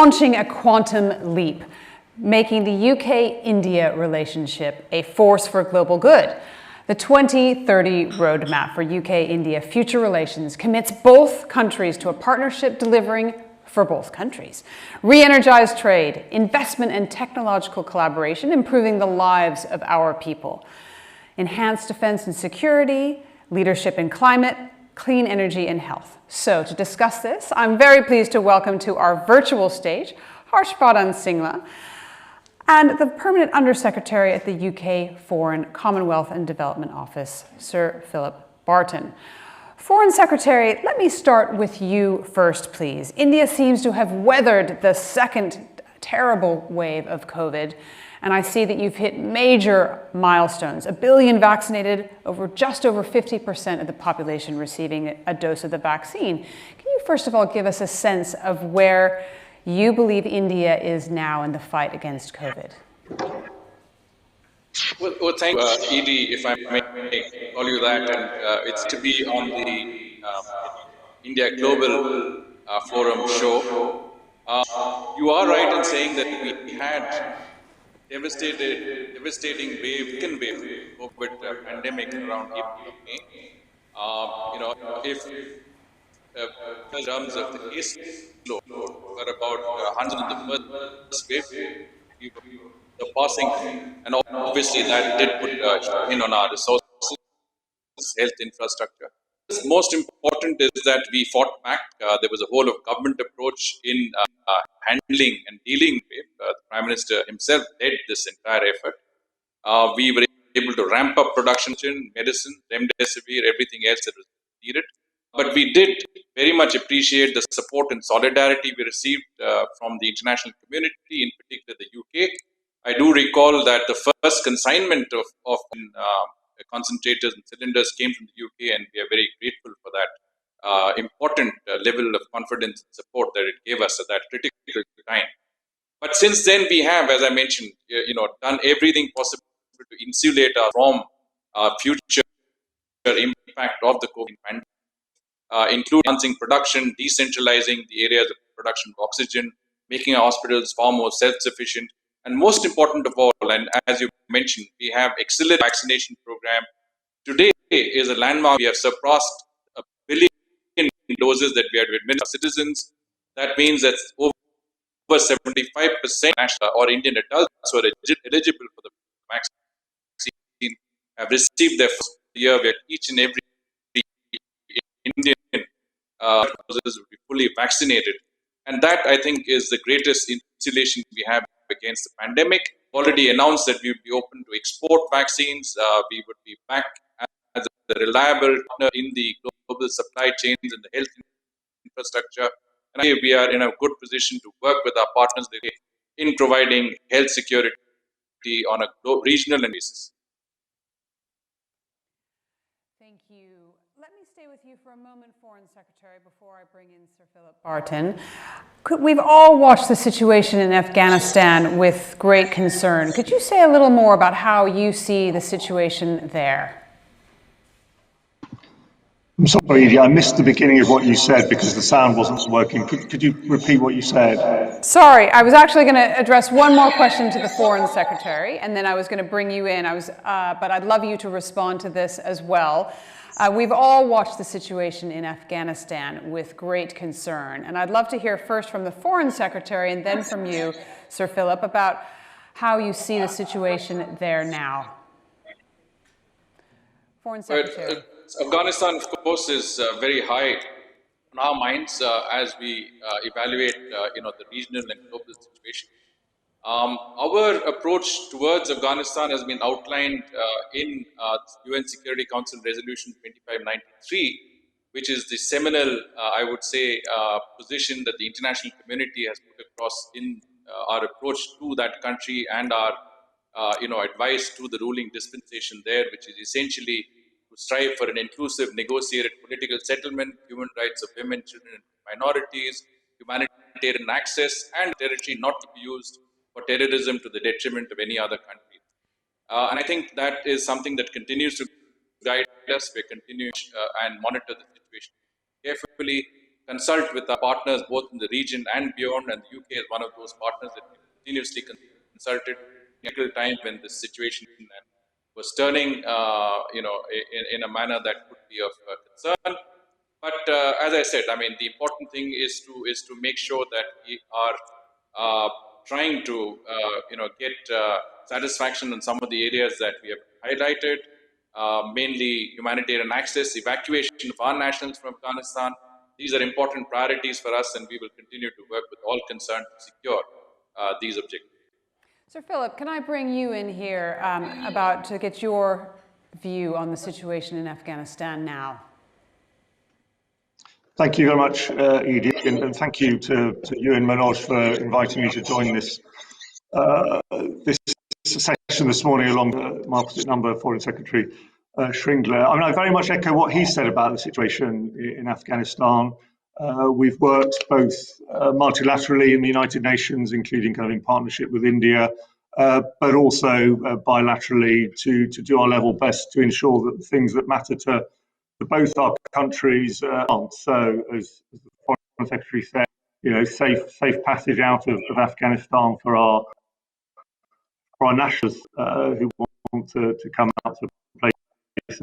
launching a quantum leap, making the UK-India relationship a force for global good. The 2030 roadmap for UK-India future relations commits both countries to a partnership delivering for both countries. Re-energized trade, investment and technological collaboration, improving the lives of our people. Enhanced defense and security, leadership in climate, clean energy and health. So to discuss this, I'm very pleased to welcome to our virtual stage, Vardhan Shringla, and the Permanent Undersecretary at the UK Foreign, Commonwealth and Development Office, Sir Philip Barton. Foreign Secretary, let me start with you first, please. India seems to have weathered the second terrible wave of COVID, and I see that you've hit major milestones. 1 billion vaccinated, just over 50% of the population receiving a dose of the vaccine. Can you first of all give us a sense of where you believe India is now in the fight against COVID? Well, thank you, Edie, if I may call you that, and it's to be on the India Global Forum show. You are right in saying that we had devastating second wave COVID pandemic around April or May. If in terms of the case load, were about 100 in the first wave, we were surpassing, and obviously that did put in on our resources, health infrastructure. Most important is that we fought back. There was a whole of government approach in handling and dealing with. The Prime Minister himself led this entire effort. We were able to ramp up production in medicine, remdesivir, everything else that was needed. But we did very much appreciate the support and solidarity we received from the international community, in particular the UK. I do recall that the first consignment of concentrators and cylinders came from the UK, and we are very grateful for that important level of confidence and support that it gave us at that critical time. But since then, we have, as I mentioned, done everything possible to insulate us from future impact of the COVID pandemic, including enhancing production, decentralizing the areas of production of oxygen, making our hospitals far more self-sufficient. And most important of all, and as you mentioned, we have excellent vaccination program. Today is a landmark. We have surpassed 1 billion doses that we had to administer to citizens. That means that over 75% or Indian adults who are eligible for the vaccine have received their first year, where each and every Indian doses will be fully vaccinated. And that, I think, is the greatest insulation we have against the pandemic. Already announced that we would be open to export vaccines. We would be back as a reliable partner in the global supply chains and the health infrastructure. And we are in a good position to work with our partners in providing health security on a regional basis. Thank you. Let me stay with you for a moment, Foreign Secretary, before I bring in Sir Philip Barton. We've all watched the situation in Afghanistan with great concern. Could you say a little more about how you see the situation there? I'm sorry, Edie, I missed the beginning of what you said because the sound wasn't working. Could you repeat what you said? Sorry, I was actually going to address one more question to the Foreign Secretary, and then I was going to bring you in. But I'd love you to respond to this as well. We've all watched the situation in Afghanistan with great concern, and I'd love to hear first from the Foreign Secretary and then from you, Sir Philip, about how you see the situation there now. Foreign Secretary. Afghanistan, of course, is very high on our minds as we evaluate, the regional and global situation. Our approach towards Afghanistan has been outlined in UN Security Council Resolution 2593, which is the seminal, I would say, position that the international community has put across in our approach to that country and our, advice to the ruling dispensation there, which is essentially to strive for an inclusive, negotiated political settlement, human rights of women, children, and minorities, humanitarian access, and territory not to be used for terrorism to the detriment of any other country. And I think that is something that continues to guide us. We continue and monitor the situation carefully. consult with our partners both in the region and beyond, and the UK is one of those partners that we continuously consulted in a time when the situation was turning, in a manner that could be of concern. But as I said, I mean, the important thing is to make sure that we are trying to get satisfaction in some of the areas that we have highlighted, mainly humanitarian access, evacuation of our nationals from Afghanistan. These are important priorities for us, and we will continue to work with all concerned to secure these objectives. Sir Philip, can I bring you in here to get your view on the situation in Afghanistan now? Thank you very much, Edie, and thank you to you and Manoj for inviting me to join this session this morning along with my opposite number, Foreign Secretary Shringla. I mean, I very much echo what he said about the situation in Afghanistan. We've worked both multilaterally in the United Nations, including kind of in partnership with India, but also bilaterally to do our level best to ensure that the things that matter to both our countries aren't. So, as the Foreign Secretary said, safe passage out of Afghanistan for our nationals who want to come out to a place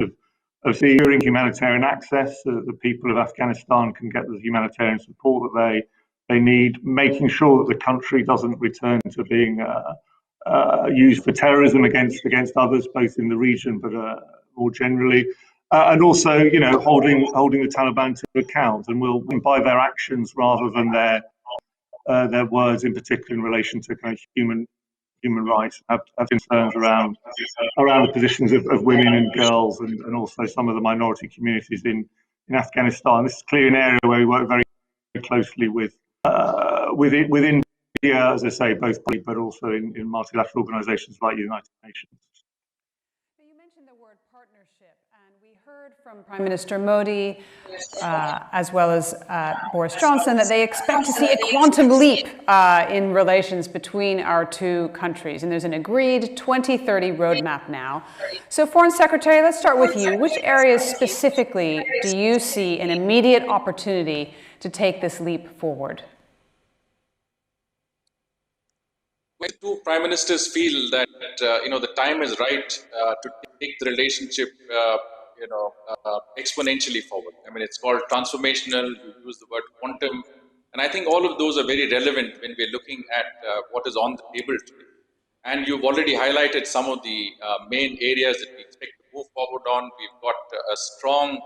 of securing humanitarian access, so that the people of Afghanistan can get the humanitarian support that they need, making sure that the country doesn't return to being used for terrorism against others, both in the region but more generally. And also, holding the Taliban to account, and will by their actions rather than their words, in particular in relation to kind of human rights, have concerns around the positions of women and girls, and also some of the minority communities in Afghanistan. This is clearly an area where we work very closely with India, as I say, both but also in multilateral organisations like the United Nations. Partnership, and we heard from Prime Minister Modi as well as Boris Johnson that they expect to see a quantum leap in relations between our two countries, and there's an agreed 2030 roadmap now. So, Foreign Secretary, let's start with you. Which areas specifically do you see an immediate opportunity to take this leap forward? When two prime ministers feel that the time is right to take the relationship exponentially forward. I mean, it's called transformational. You use the word quantum, and I think all of those are very relevant when we're looking at what is on the table today. And you've already highlighted some of the main areas that we expect to move forward on. We've got a strong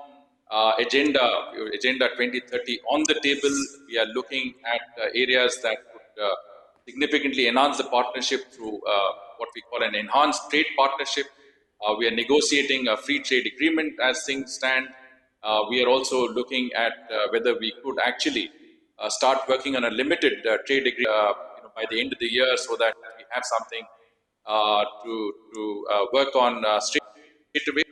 agenda 2030 on the table. We are looking at areas that would significantly enhance the partnership through what we call an enhanced trade partnership. We are negotiating a free trade agreement as things stand. We are also looking at whether we could actually start working on a limited trade agreement by the end of the year, so that we have something to work on straight away.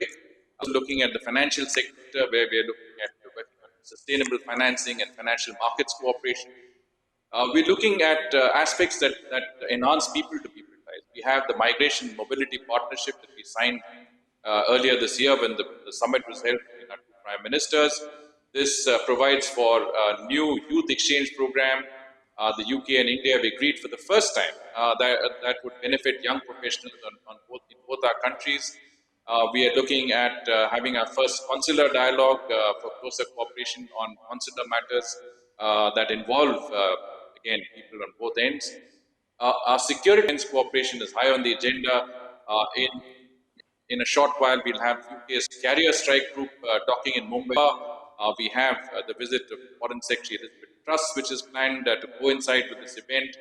Looking at the financial sector, where we are looking at working on sustainable financing and financial markets cooperation. We're looking at aspects that enhance people-to-people ties. We have the Migration Mobility Partnership that we signed earlier this year when the summit was held between our two prime ministers. This provides for a new youth exchange program. The UK and India have agreed for the first time that would benefit young professionals in both our countries. We are looking at having our first consular dialogue for closer cooperation on consular matters that involve again, people on both ends. Our security and cooperation is high on the agenda. In a short while, we'll have UK's carrier strike group docking in Mumbai. We have the visit of Foreign Secretary Elizabeth Truss, which is planned to coincide with this event.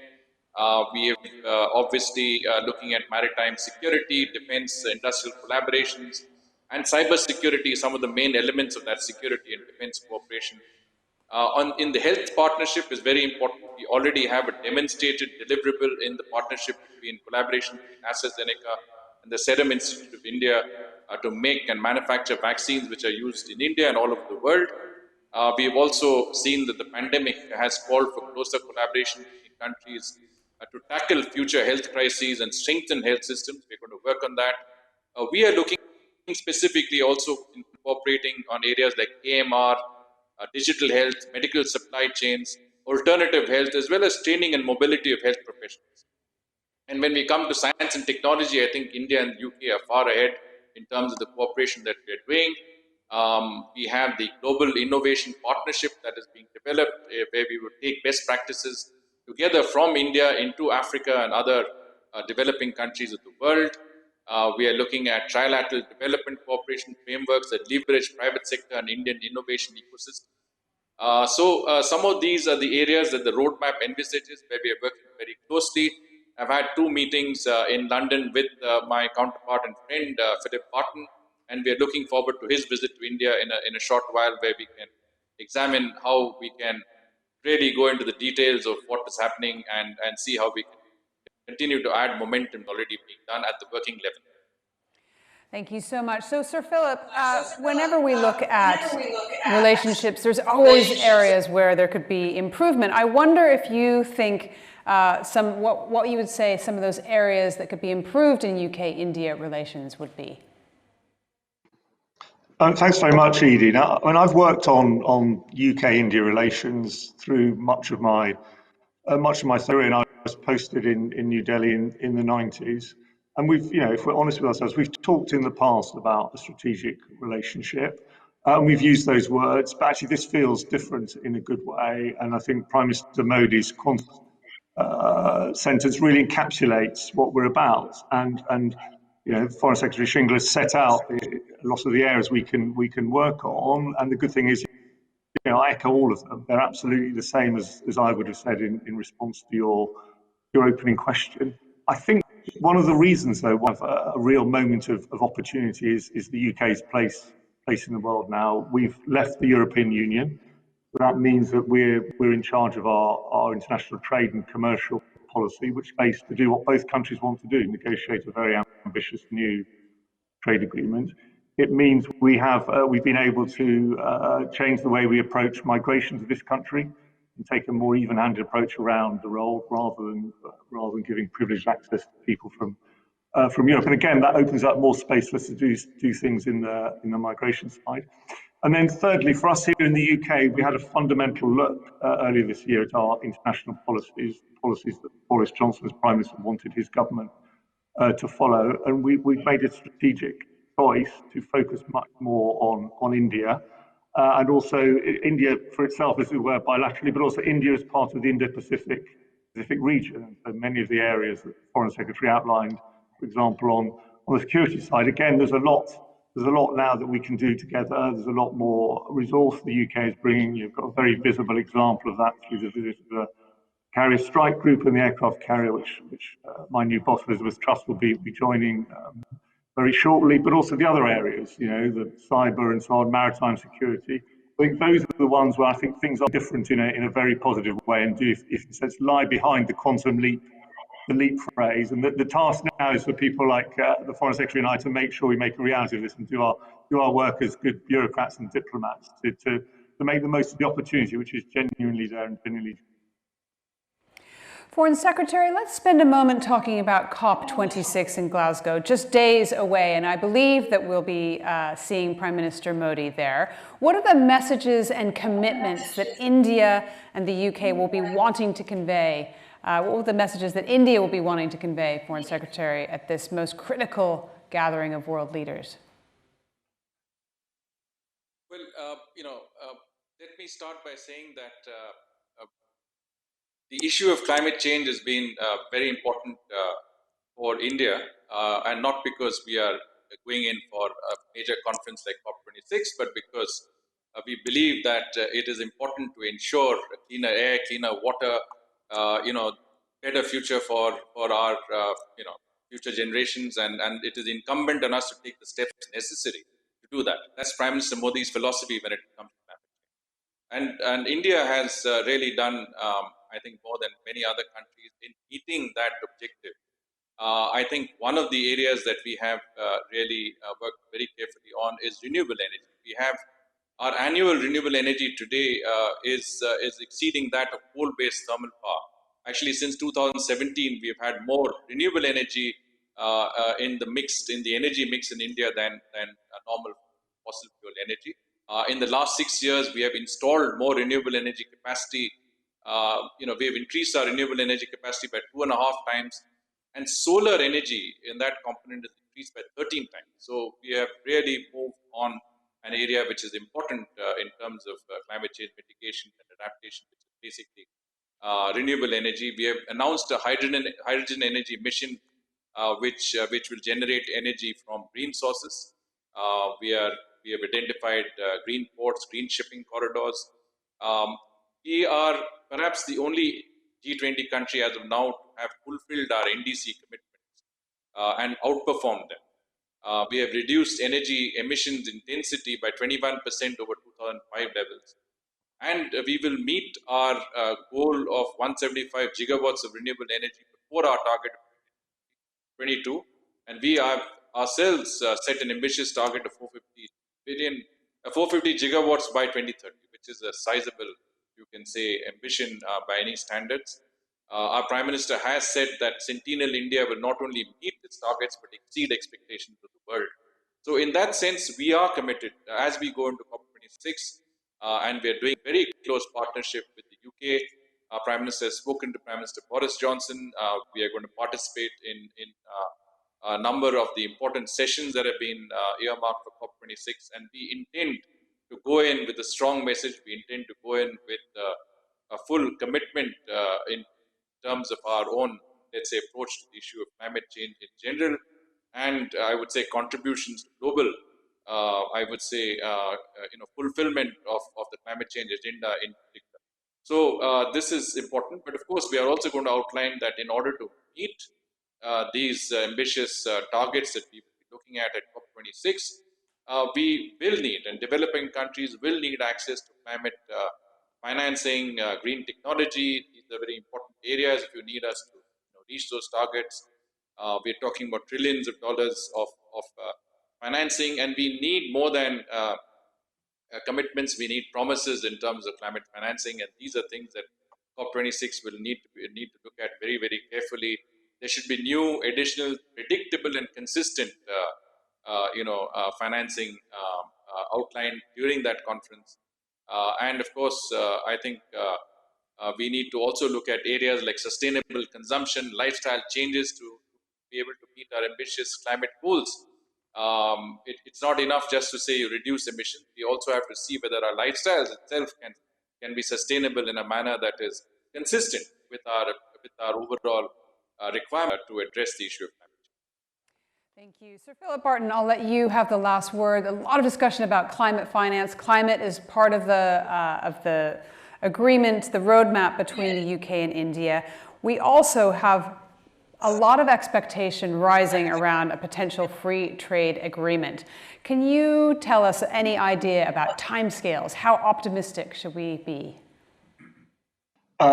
We have obviously looking at maritime security, defense, industrial collaborations, and cyber security, some of the main elements of that security and defense cooperation. In the health partnership is very important. We already have a demonstrated deliverable in the partnership between collaboration between AstraZeneca and the Serum Institute of India to make and manufacture vaccines which are used in India and all over the world. We have also seen that the pandemic has called for closer collaboration between countries to tackle future health crises and strengthen health systems. We're going to work on that. We are looking specifically also in cooperating on areas like AMR, digital health, medical supply chains, alternative health, as well as training and mobility of health professionals. And when we come to science and technology, I think India and UK are far ahead in terms of the cooperation that we are doing. We have the Global Innovation Partnership that is being developed, where we would take best practices together from India into Africa and other developing countries of the world. We are looking at trilateral development cooperation frameworks that leverage private sector and Indian innovation ecosystem. So some of these are the areas that the roadmap envisages, where we are working very closely. I've had 2 meetings in London with my counterpart and friend, Philip Barton, and we are looking forward to his visit to India in a short while, where we can examine how we can really go into the details of what is happening and see how we can continue to add momentum already being done at the working level. Thank you so much. So, Sir Philip, whenever we look at relationships, there's always areas where there could be improvement. I wonder if you think what you would say some of those areas that could be improved in UK-India relations would be. Thanks very much, Edie. Now, when I've worked on UK-India relations through much of my career, and I was posted in New Delhi in the 90s. And we've, if we're honest with ourselves, we've talked in the past about a strategic relationship, and we've used those words, but actually this feels different in a good way. And I think Prime Minister Modi's sentence really encapsulates what we're about. And Foreign Secretary Shringla set out a lot of the areas we can work on. And the good thing is, I echo all of them. They're absolutely the same as I would have said in response to your opening question. I think one of the reasons, though, why a real moment of opportunity is the UK's place in the world now. We've left the European Union. That means that we're in charge of our international trade and commercial policy, which is to do what both countries want to do, negotiate a very ambitious new trade agreement. It means we've been able to change the way we approach migration to this country and take a more even-handed approach around the role, rather than giving privileged access to people from Europe. And again, that opens up more space for us to do things in the migration side. And then thirdly, for us here in the UK, we had a fundamental look earlier this year at our international policies that Boris Johnson as Prime Minister wanted his government to follow, and we've made a strategic choice to focus much more on India, and also India for itself, as it were, bilaterally, but also India as part of the Indo-Pacific region. And so many of the areas that the Foreign Secretary outlined, for example, on the security side, again, there's a lot now that we can do together. There's a lot more resource the UK is bringing. You've got a very visible example of that through the visit of the Carrier Strike Group and the aircraft carrier, which my new boss, Elizabeth Truss, will be joining very shortly, but also the other areas, the cyber and so on, maritime security. I think those are the ones where I think things are different in a very positive way, and do, if in a sense, lie behind the quantum leap, the leap phrase. And the task now is for people like the Foreign Secretary and I to make sure we make a reality of this and do our work as good bureaucrats and diplomats to make the most of the opportunity, which is genuinely there and genuinely. Foreign Secretary, let's spend a moment talking about COP26 in Glasgow, just days away, and I believe that we'll be seeing Prime Minister Modi there. What are the messages and commitments that India and the UK will be wanting to convey? What are the messages that India will be wanting to convey, Foreign Secretary, at this most critical gathering of world leaders? Well, let me start by saying that the issue of climate change has been very important for India, and not because we are going in for a major conference like COP26, but because we believe that it is important to ensure cleaner air, cleaner water, better future for our future generations, and it is incumbent on us to take the steps necessary to do that. That's Prime Minister Modi's philosophy when it comes to climate change. And India has really done, I think, more than many other countries in meeting that objective. I think one of the areas that we have really worked very carefully on is renewable energy. We have our annual renewable energy today is exceeding that of coal-based thermal power. Actually, since 2017, we've had more renewable energy in the energy mix in India than a normal fossil fuel energy. In the last 6 years, we have installed more renewable energy capacity. We have increased our renewable energy capacity by 2.5 times, and solar energy in that component is increased by 13 times. So we have really moved on an area which is important in terms of climate change mitigation and adaptation, which is basically renewable energy. We have announced a hydrogen energy mission, which will generate energy from green sources. We have identified green ports, green shipping corridors. We are perhaps the only G20 country as of now to have fulfilled our NDC commitments and outperformed them. We have reduced energy emissions intensity by 21% over 2005 levels. And we will meet our goal of 175 gigawatts of renewable energy before our target of 22. And we have ourselves set an ambitious target of 450 gigawatts by 2030, which is a sizable, you can say, ambition by any standards. Our Prime Minister has said that Centennial India will not only meet its targets, but exceed expectations of the world. So in that sense, we are committed as we go into COP26, and we are doing very close partnership with the UK. Our Prime Minister has spoken to Prime Minister Boris Johnson. We are going to participate in a number of the important sessions that have been earmarked for COP26, and we intend to go in with a strong message. We intend to go in with a full commitment in terms of our own, let's say, approach to the issue of climate change in general, and I would say contributions to global, fulfillment of the climate change agenda in particular. So this is important, but of course we are also going to outline that in order to meet these ambitious targets that we will be looking at COP26, we will need, and developing countries will need, access to climate financing, green technology. These are very important areas if you need us to reach those targets. We're talking about trillions of dollars of financing, and we need more than commitments. We need promises in terms of climate financing, and these are things that COP26 will need to look at very, very carefully. There should be new, additional, predictable, and consistent, financing outlined during that conference. And of course, I think we need to also look at areas like sustainable consumption, lifestyle changes to be able to meet our ambitious climate goals. It's not enough just to say you reduce emissions. We also have to see whether our lifestyles itself can be sustainable in a manner that is consistent with our overall requirement to address the issue of climate change. Thank you. Sir Philip Barton, I'll let you have the last word. A lot of discussion about climate finance. Climate is part of the agreement, the roadmap between the UK and India. We also have a lot of expectation rising around a potential free trade agreement. Can you tell us any idea about timescales? How optimistic should we be?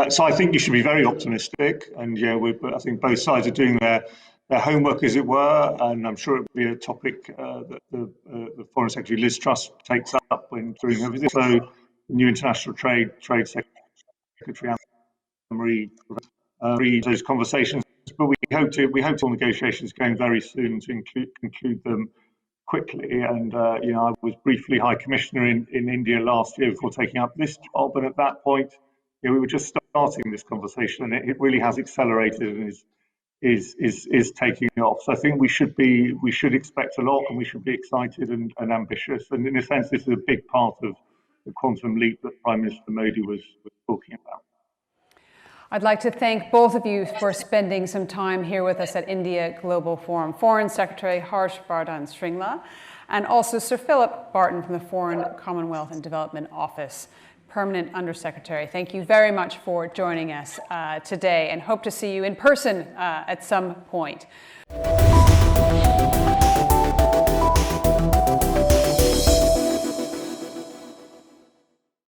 So I think you should be very optimistic, and I think both sides are doing their homework, as it were, and I'm sure it will be a topic that the Foreign Secretary Liz Truss takes up when during her visit. So the new International Trade Secretary Marie those conversations, but we hope all negotiations going very soon to conclude them quickly. And I was briefly High Commissioner in India last year before taking up this job, and at that point, we were just starting this conversation, and it really has accelerated and is taking off. So I think we should expect a lot, and we should be excited and ambitious. And in a sense, this is a big part of the quantum leap that Prime Minister Modi was talking about. I'd like to thank both of you for spending some time here with us at India Global Forum. Foreign Secretary Harsh Vardhan Shringla, and also Sir Philip Barton from the Foreign, Commonwealth and Development Office, Permanent Undersecretary. Thank you very much for joining us today, and hope to see you in person at some point.